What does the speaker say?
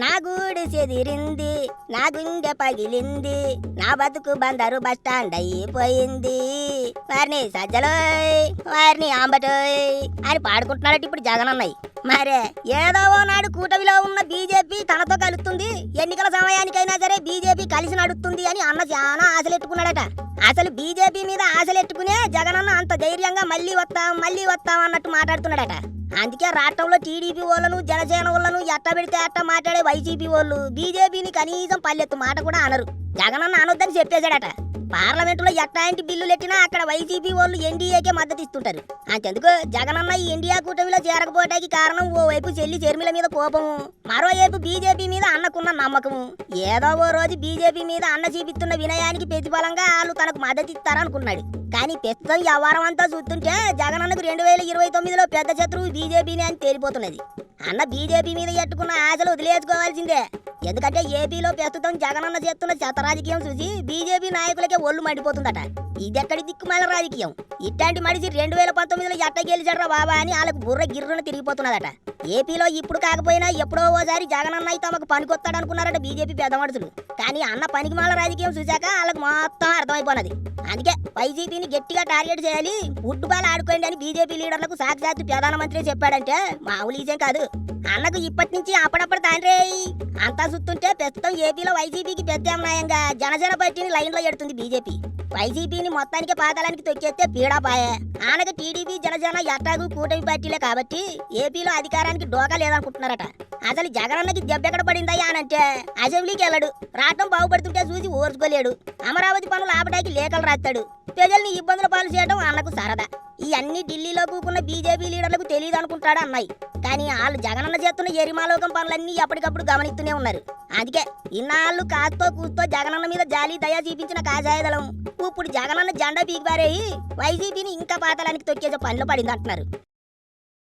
నా గూడు చెదిరింది, నా గుండె పగిలింది, నా బతుకు బందరు బస్టాండ్ అయిపోయింది. వారిని సజ్జలోయ్, వారిని ఆంబటోయ్ అని పాడుకుంటున్నాడట ఇప్పుడు జగనన్నయ్య. మరే ఏదో నాడు కూటమిలో ఉన్న బీజేపీ తనతో కలుస్తుంది, ఎన్నికల సమయానికైనా సరే బీజేపీ కలిసి నడుస్తుంది అని అన్న చాలా ఆశలెట్టుకున్నాడట. అసలు బీజేపీ మీద ఆశలెట్టుకునే జగనన్న అంత ధైర్యంగా మళ్ళీ వస్తాం అన్నట్టు మాట్లాడుతున్నాడట. అందుకే రాష్ట్రంలో టీడీపీ వాళ్ళను జనసేన వాళ్ళను ఎట్ట పెడితే అట్ట మాట్లాడే వైసీపీ వాళ్ళు బీజేపీని కనీసం పల్లెత్తు మాట కూడా అనరు. జగనన్న అనొద్దని చెప్పేశాడట. పార్లమెంటులో ఎట్లాంటి బిల్లులు ఎట్టినా అక్కడ వైసీపీ వాళ్ళు ఎన్డీఏకే మద్దతు ఇస్తుంటారు. అంతెందుకు జగనన్న ఈ ఇండియా కూటమిలో చేరకపోవడానికి కారణం ఓవైపు చెల్లి చెర్మిల మీద కోపము, మరోవైపు బీజేపీ మీద అన్నకున్న నమ్మకము. ఏదో ఓ రోజు బీజేపీ మీద అన్న చూపిస్తున్న వినయానికి ప్రతిఫలంగా వాళ్ళు తనకు మద్దతు ఇస్తారనుకున్నాడు. కానీ ప్రస్తుతం వ్యవహారం అంతా చూస్తుంటే జగనన్నకు 2029లో పెద్ద శత్రువు బీజేపీని అని తేలిపోతున్నది. అన్న బీజేపీ మీద ఎట్టుకున్న ఆశలు వదిలేసుకోవాల్సిందే. ఎందుకంటే ఏపీలో ప్రస్తుతం జగనన్న చేస్తున్న చెత్త రాజకీయం చూసి బీజేపీ నాయకులకే ఒళ్ళు మండిపోతుందట. ఇదెక్కడి దిక్కుమాల రాజకీయం? ఇట్లాంటి మనిషి 2019లో ఎట్ట గెలిచాడ్రా బాబా అని వాళ్ళకు బుర్ర గిర్రున తిరిగిపోతున్నదట. ఏపీలో ఇప్పుడు కాకపోయినా ఎప్పుడో ఓసారి జగనన్న తమకు పనికొస్తాడనుకున్నారట బీజేపీ పెద్ద మనుషులు. కానీ అన్న పనికిమాల రాజకీయం చూశాక వాళ్ళకు మొత్తం అర్థమైపోయినది. అందుకే వైసీపీని గట్టిగా టార్గెట్ చేయాలి, ఫుట్బాల్ ఆడుకోండి అని బీజేపీ లీడర్లకు సాక్షాత్తు ప్రధానమంత్రి చెప్పాడంటే మామూలు ఈజం కాదు. అన్నకు ఇప్పటి నుంచి అప్పుడప్పుడు తాండ్రే అంతా చూస్తుంటే ప్రస్తుతం ఏపీలో వైసీపీకి ప్రత్యామ్నాయంగా జనసేన పార్టీని లైన్లో ఎడుతుంది బీజేపీ. వైసీపీని మొత్తానికి పాతాళానికి తొక్కేస్తే పీడాపాయే. ఆనకు టీడీపీ జనసేన ఎట్టాగు కూటమి పార్టీలే కాబట్టి ఏపీలో అధికారానికి డోకా లేదనుకుంటున్నారట. అసలు జగనన్నకి దెబ్బెక్కడ పడిందయ్యా అనంటే అసెంబ్లీకి వెళ్ళడు, రాష్ట్రం బాగుపడుతుంటే చూసి ఓర్చుకోలేడు, అమరావతి పనులు ఆపడానికి లేఖలు రాస్తాడు, ప్రజల్ని ఇబ్బందుల పాలు చేయడం అన్నకు సరదా. ఈ అన్ని ఢిల్లీలో కూకున్న బీజేపీ లీడర్లకు తెలియదు అనుకుంటాడు అన్నాయి. కానీ వాళ్ళు జగనన్న చేస్తున్న ఎరిమాలోకం పనులన్నీ ఎప్పటికప్పుడు గమనిస్తూనే ఉన్నారు. అందుకే ఇన్నాళ్ళు కాస్తో కూస్తో జగనన్న మీద జాలి దయ చూపించిన కాషాయదళం ఇప్పుడు జగనన్న జెండా పీకి పారేయి వైసీపీని ఇంకా పాతాళానికి తొక్కేసే పనిలో పడింది అంటున్నారు.